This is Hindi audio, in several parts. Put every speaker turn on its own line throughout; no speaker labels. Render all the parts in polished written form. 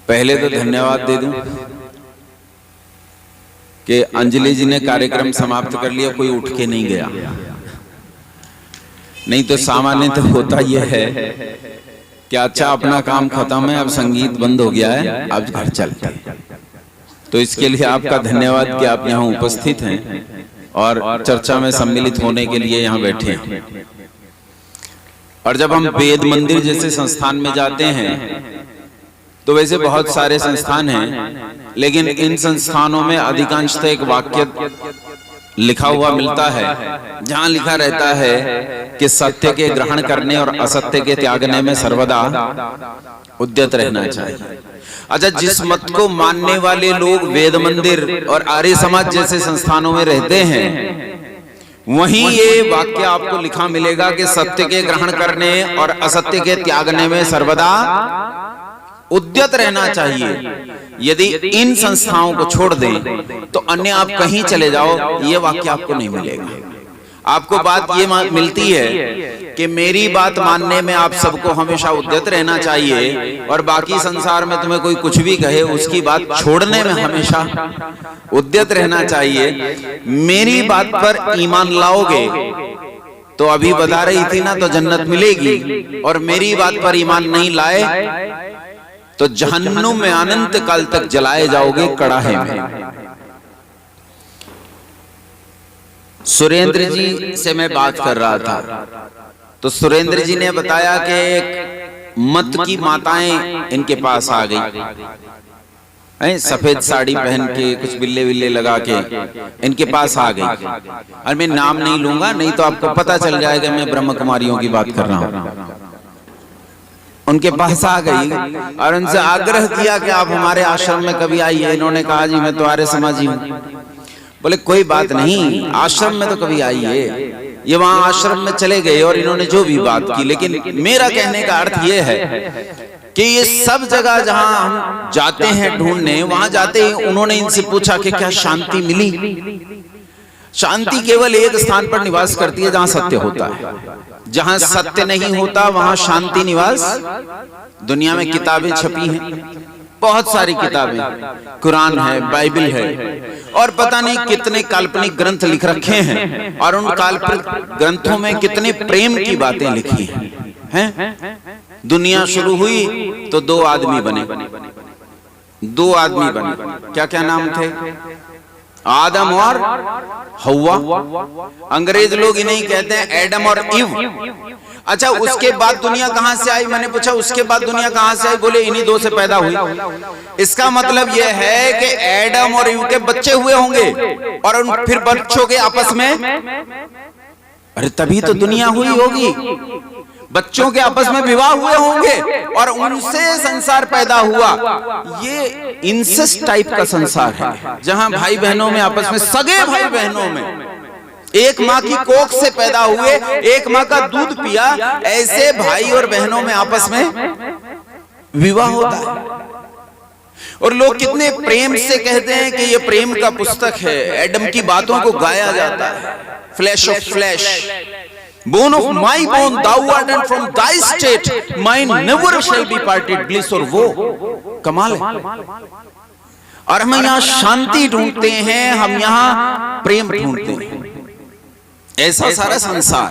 पहले तो धन्यवाद दे दूं कि अंजलि जी ने कार्यक्रम समाप्त कर लिया, कोई उठ के नहीं गया। नहीं तो सामान्य तो होता यह है कि अच्छा अपना काम खत्म है, अब संगीत बंद हो गया है, अब घर चलते हैं। तो इसके लिए आपका धन्यवाद कि आप यहाँ उपस्थित हैं और चर्चा में सम्मिलित होने के लिए यहाँ बैठे हैं। और जब हम वेद मंदिर जैसे संस्थान में जाते हैं तो वैसे बहुत सारे संस्थान हैं, लेकिन इन संस्थानों में अधिकांशतः एक वाक्य लिखा हुआ मिलता है जहां लिखा रहता है कि सत्य के ग्रहण करने और असत्य के त्यागने में सर्वदा उद्यत रहना चाहिए। अच्छा, जिस मत को मानने वाले लोग वेद मंदिर और आर्य समाज जैसे संस्थानों में रहते हैं, वहीं ये वाक्य आपको लिखा मिलेगा कि सत्य के ग्रहण करने और असत्य के त्यागने में सर्वदा उद्यत रहना चाहिए। यदि इन संस्थाओं को छोड़ दें तो अन्य आप कहीं चले जाओ, ये वाक्य आपको नहीं मिलेगा। आपको बात ये मिलती है कि मेरी बात मानने में आप सबको हमेशा उद्यत रहना चाहिए, और बाकी संसार में तुम्हें कोई कुछ भी कहे उसकी बात छोड़ने में हमेशा उद्यत रहना चाहिए। मेरी बात पर ईमान लाओगे तो अभी बता रही थी ना, तो जन्नत मिलेगी, और मेरी बात पर ईमान नहीं लाए तो जहन्नुम में अनंत काल तक जलाए जाओगे कड़ाहे में। सुरेंद्र जी से मैं बात कर रहा था तो सुरेंद्र जी ने बताया कि एक मत की माताएं इनके पास आ गई, सफेद साड़ी पहन के कुछ बिल्ले बिल्ले लगा के इनके पास आ गई। और मैं नाम नहीं लूंगा, नहीं तो आपको पता चल जाएगा मैं ब्रह्म कुमारियों की बात कर रहा हूं। उनके पास आ गई और उनसे आग्रह किया कि आप हमारे आश्रम में कभी आइए। इन्होंने कहा जी मैं तो आर्य समाजी हूं। बोले कोई बात नहीं, आश्रम में तो कभी आइए। ये वहां आश्रम में चले गए और इन्होंने जो भी बात की, लेकिन मेरा कहने का अर्थ ये है कि ये सब जगह जहां हम जाते हैं ढूंढने, वहां जाते ही उन्होंने इनसे पूछा कि क्या शांति मिली। शांति केवल एक स्थान पर निवास करती है जहां सत्य होता है। जहां सत्य नहीं होता वहां शांति निवास। दुनिया में किताबें छपी हैं, बहुत सारी किताबें, कुरान है, बाइबल है, और पता नहीं कितने काल्पनिक ग्रंथ लिख रखे हैं, और उन काल्पनिक ग्रंथों में कितने प्रेम की बातें लिखी हैं। दुनिया शुरू हुई तो दो आदमी बने। क्या क्या नाम थे? आदम और हव्वा। अंग्रेज लोग इन्हें कहते हैं एडम और इव। अच्छा, उसके बाद दुनिया कहां से आई? मैंने पूछा उसके बाद दुनिया कहां से आई? बोले इन्हीं दो से पैदा हुई। इसका मतलब यह है कि एडम और इव के बच्चे हुए होंगे, और फिर बच्चों के आपस में, अरे तभी तो दुनिया हुई होगी। बच्चों के आपस में विवाह हुए होंगे और उनसे संसार पैदा हुआ। ये इंसेस्ट टाइप का संसार है, जहां भाई बहनों में आपस में, सगे भाई बहनों में एक माँ की कोख से पैदा हुए, एक माँ का दूध पिया, ऐसे भाई और बहनों में आपस में विवाह होता है। और लोग कितने प्रेम से कहते हैं कि ये प्रेम का पुस्तक है। एडम की बातों को गाया जाता है। Flash of flash, bone of my bone, thou art and from thy state mine never shall be parted, bliss और वो कमाल है। और हम यहाँ शांति ढूंढते हैं, हम यहाँ प्रेम ढूंढते हैं। ऐसा सारा संसार।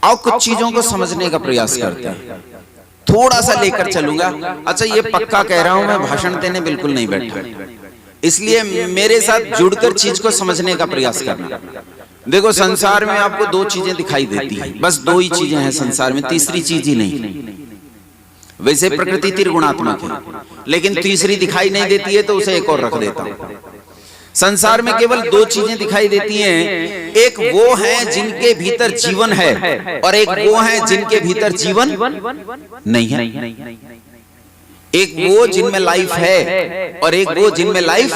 आओ कुछ चीजों को समझने का प्रयास करते हैं, थोड़ा सा लेकर चलूंगा। अच्छा, ये पक्का कह रहा हूं, मैं भाषण देने बिल्कुल नहीं बैठा, इसलिए मेरे साथ जुड़कर चीज को समझने का प्रयास करना। देखो, संसार में आपको दो चीजें दिखाई देती हैं, बस दो ही चीजें हैं संसार में, तीसरी चीज ही नहीं। वैसे प्रकृति त्रिगुणात्मक है, लेकिन तीसरी दिखाई नहीं देती है, तो उसे एक और रख देता हूं। संसार में केवल दो चीजें दिखाई देती हैं। एक वो है जिनके भीतर जीवन है, और एक वो है जिनके भीतर जीवन नहीं है। एक वो जिनमें लाइफ है और एक वो जिनमें लाइफ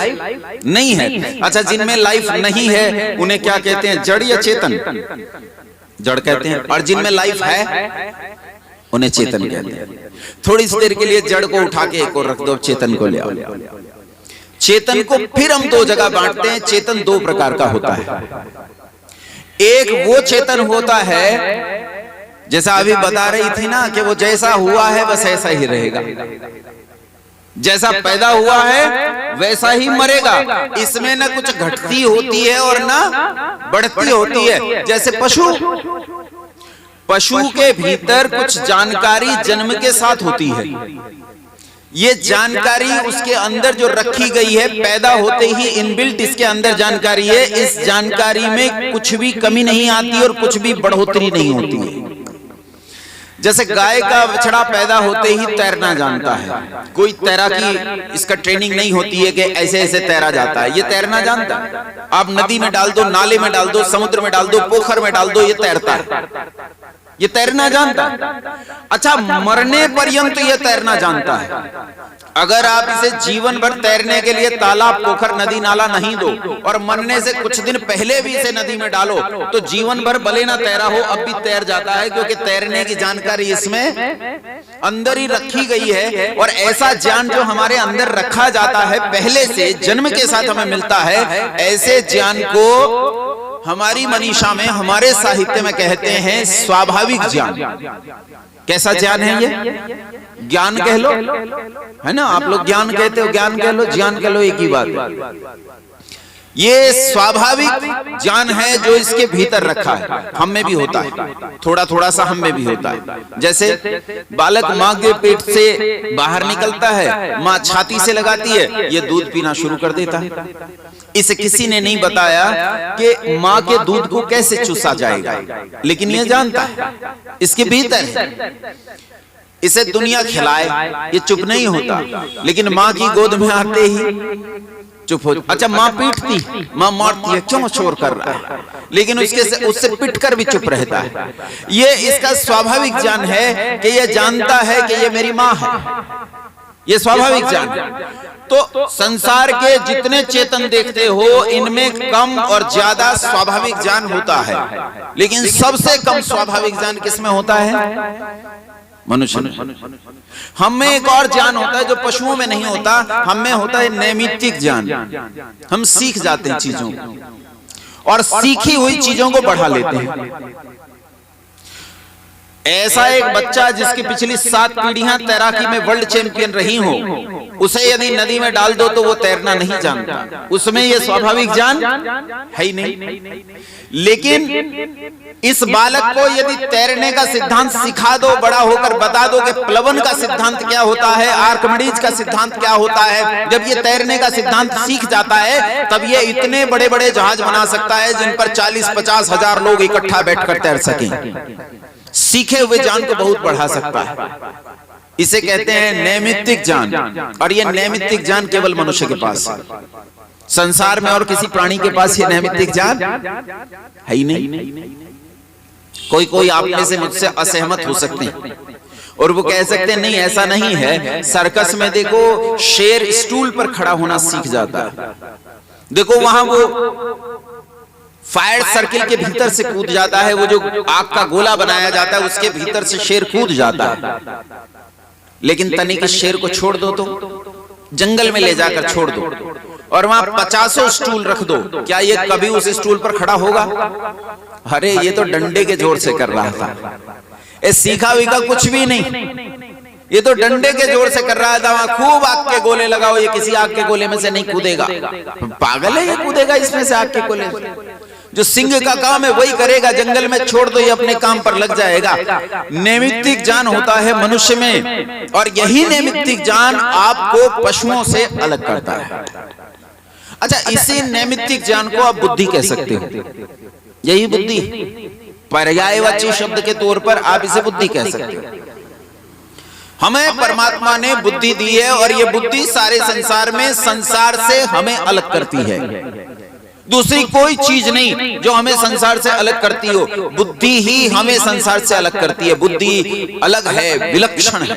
नहीं है। अच्छा, जिनमें लाइफ नहीं है उन्हें क्या कहते हैं? जड़ या चेतन? जड़ कहते हैं। और जिनमें लाइफ है उन्हें चेतन कहते हैं। थोड़ी सी देर के लिए जड़ को उठा के एक और रख दो, चेतन को ले आओ। चेतन को फिर हम दो जगह बांटते हैं। चेतन दो प्रकार का होता है। एक वो चेतन होता है जैसा अभी बता रही थी ना कि वो जैसा हुआ है बस ऐसा ही रहेगा, जैसा पैदा हुआ है वैसा ही मरेगा। इसमें ना कुछ घटती होती है और ना बढ़ती होती है। जैसे पशु के भीतर कुछ जानकारी जन्म के साथ होती है। ये जानकारी उसके अंदर जो रखी गई है, पैदा होते ही इनबिल्ट इसके अंदर जानकारी है। इस जानकारी में कुछ भी कमी नहीं आती और कुछ भी बढ़ोतरी नहीं होती है। जैसे गाय का बछड़ा पैदा होते ही तैरना जानता है, कोई तैराकी इसका ट्रेनिंग नहीं होती है कि ऐसे ऐसे तैरा जाता है, ये तैरना जानता है। आप नदी में डाल दो, नाले में डाल दो, समुद्र में डाल दो, पोखर में डाल दो, ये तैरता है, ये तैरना जानता है। अच्छा, मरने पर्यंत ये तैरना जानता है। अगर आप इसे जीवन भर तैरने के लिए तालाब, पोखर, नदी, नाला नहीं दो और मरने से कुछ दिन पहले भी इसे नदी में डालो तो जीवन भर भले ना तैरा हो अब भी तैर जाता है, क्योंकि तैरने की जानकारी इसमें अंदर ही रखी गई है। और ऐसा ज्ञान जो हमारे अंदर रखा जाता है पहले से, जन्म के साथ हमें मिलता है, ऐसे ज्ञान को हमारी मनीषा में, हमारे साहित्य में कहते हैं स्वाभाविक ज्ञान। कैसा ज्ञान है ये? ज्ञान कह लो, है ना, आप लोग ज्ञान कहते हो, ज्ञान कह लो, ज्ञान कह लो, एक ही बात है। ये स्वाभाविक ज्ञान है जो इसके भीतर रखा है। हम में भी होता है, थोड़ा थोड़ा सा हम में भी होता है। जैसे बालक माँ के पेट से बाहर निकलता है, माँ छाती से लगाती है, ये दूध पीना शुरू कर देता है। इसे किसी ने नहीं बताया कि माँ के दूध को कैसे चूसा जाएगा, लेकिन ये जानता है, इसके भीतर है। इसे दुनिया खिलाए, ये चुप नहीं होता, लेकिन माँ की गोद में आते ही चुप हो। अच्छा, माँ पीटती, माँ मारती है, क्यों शोर कर रहा है, लेकिन उससे पिटकर भी चुप रहता है। ये इसका स्वाभाविक ज्ञान है कि ये जानता है कि ये मेरी माँ है, ये स्वाभाविक ज्ञान है। तो संसार के जितने चेतन देखते हो, इनमें कम और ज्यादा स्वाभाविक ज्ञान होता है, लेकिन सबसे कम स्वाभाविक ज्ञान किसमें होता है? मनुष्य में। हम में एक और ज्ञान होता है जो पशुओं में नहीं होता, हम में होता है नैमित्तिक ज्ञान। हम सीख जाते हैं चीजों को और सीखी हुई चीजों को बढ़ा लेते हैं। ऐसा एक बच्चा जिसकी पिछली 7 पीढ़ियां तैराकी में वर्ल्ड चैंपियन रही हो, उसे यदि नदी में डाल दो तो वो तैरना नहीं जानता, उसमें ये स्वाभाविक ज्ञान है ही नहीं। लेकिन इस बालक को यदि तैरने का सिद्धांत सिखा दो, बड़ा होकर बता दो कि प्लवन का सिद्धांत क्या होता है, आर्किमिडीज का सिद्धांत क्या होता है, जब ये तैरने का सिद्धांत सीख जाता है तब ये इतने बड़े बड़े जहाज बना सकता है जिन पर 40-50 हजार लोग इकट्ठा बैठकर तैर सकें। सीखे हुए ज्ञान को बहुत बढ़ा सकता है। इसे कहते हैं नैमित्तिक ज्ञान, और ये नैमित्तिक ज्ञान केवल मनुष्य के पास है। संसार में और किसी प्राणी के पास ये नैमित्तिक ज्ञान है ही नहीं। कोई आप में से मुझसे असहमत हो सकते हैं और वो कह सकते हैं नहीं ऐसा नहीं है। सर्कस में देखो, शेर स्टूल पर खड़ा होना सीख जाता है। देखो वहां वो फायर सर्किल के भीतर से कूद जाता है, वो जो आग का गोला बनाया जाता है उसके भीतर से शेर कूद जाता है। लेकिन तनिक शेर को छोड़ दो, तो जंगल में ले जाकर छोड़ दो और वहां 50 स्टूल रख दो, क्या ये कभी उस स्टूल पर खड़ा होगा? अरे ये तो डंडे के जोर से कर रहा था, ये सीखा वीखा कुछ भी नहीं, ये तो डंडे के जोर से कर रहा था। वहां खूब आग के गोले लगाओ, ये किसी आग के गोले में से नहीं कूदेगा। पागल है, ये कूदेगा इसमें से आग के गोले से? जो सिंह का काम है वही करेगा, जंगल में छोड़ दो, ये अपने काम पर लग जाएगा। नैमित्तिक ज्ञान होता है मनुष्य में, और यही नैमित्तिक ज्ञान आपको पशुओं से अलग करता है। अच्छा, इसी नैमित्तिक ज्ञान को आप बुद्धि कह सकते हो। यही बुद्धि, पर्यायवाची शब्द के तौर पर आप इसे बुद्धि कह सकते हो। हमें परमात्मा ने बुद्धि दी है और ये बुद्धि सारे संसार में संसार से हमें अलग करती है। दूसरी कोई चीज नहीं जो हमें संसार से अलग करती हो, बुद्धि ही हमें संसार से अलग करती है। बुद्धि अलग है, विलक्षण है।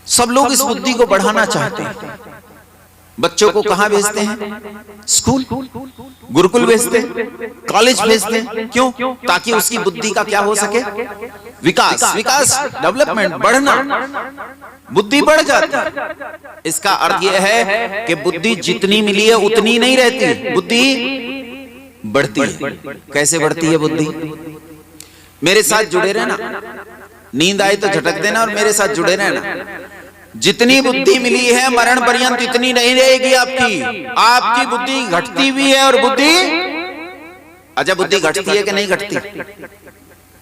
सब लोग इस बुद्धि को बढ़ाना चाहते हैं। बच्चों को कहां भेजते हैं? स्कूल, गुरुकुल भेजते हैं, कॉलेज भेजते हैं। क्यों? ताकि उसकी बुद्धि का क्या हो सके? विकास, डेवलपमेंट, बढ़ना, बुद्धि बढ़ जाती है। इसका अर्थ यह है कि बुद्धि जितनी मिली है उतनी नहीं रहती, बुद्धि बढ़ती है। कैसे बढ़ती है बुद्धि? मेरे साथ जुड़े रहना, नींद आए तो झटक देना और मेरे साथ जुड़े रहना। जितनी बुद्धि मिली है मरण पर्यंत इतनी नहीं रहेगी आपकी। आपकी बुद्धि घटती भी है और बुद्धि, अच्छा बुद्धि घटती है कि नहीं घटती?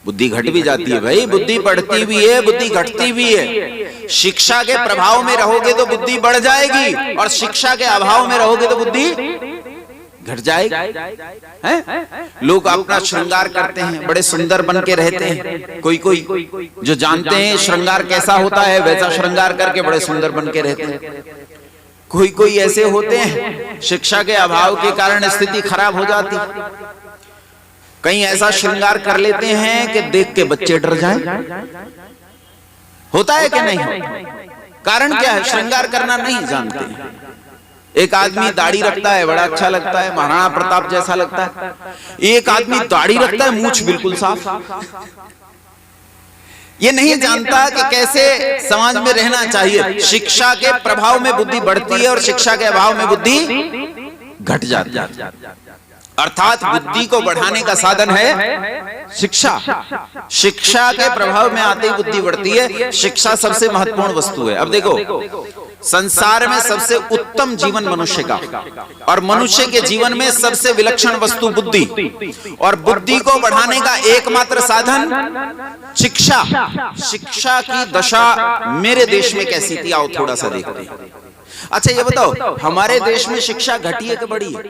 बुद्धि घट भी जाती है भाई, बुद्धि बढ़ती भी है, बुद्धि घटती भी है। शिक्षा के प्रभाव में रहोगे तो बुद्धि बढ़ जाएगी और शिक्षा के अभाव में रहोगे तो बुद्धि घट जाएगी। हैं? लोग अपना श्रृंगार करते हैं, बड़े सुंदर बन के रहते हैं। कोई कोई जो जानते हैं श्रृंगार कैसा होता है वैसा श्रृंगार करके बड़े सुंदर बन के रहते हैं। कोई कोई ऐसे होते हैं शिक्षा के अभाव के कारण स्थिति खराब हो जाती, कहीं ऐसा श्रृंगार कर लेते हैं कि देख के बच्चे डर जाएं। होता है कि नहीं? कारण क्या है? श्रृंगार करना नहीं जानते। एक आदमी दाढ़ी रखता है, बड़ा अच्छा लगता है, महाराणा प्रताप जैसा लगता है। एक आदमी दाढ़ी रखता है, मूंछ बिल्कुल साफ। ये नहीं जानता कि कैसे समाज में रहना चाहिए। शिक्षा के प्रभाव में बुद्धि बढ़ती है और शिक्षा के अभाव में बुद्धि घट जाती है। अर्थात बुद्धि को बढ़ाने का साधन है शिक्षा। शिक्षा के प्रभाव में आते ही बुद्धि बढ़ती है। शिक्षा सबसे महत्वपूर्ण वस्तु है। अब देखो, संसार में सबसे उत्तम जीवन मनुष्य का, और मनुष्य के जीवन में सबसे विलक्षण वस्तु बुद्धि, और बुद्धि को बढ़ाने का एकमात्र साधन शिक्षा। शिक्षा की दशा मेरे देश में कैसी थी, आओ थोड़ा सा देखते हैं। अच्छा ये बताओ, हमारे देश में शिक्षा घटी है कि बढ़ी है?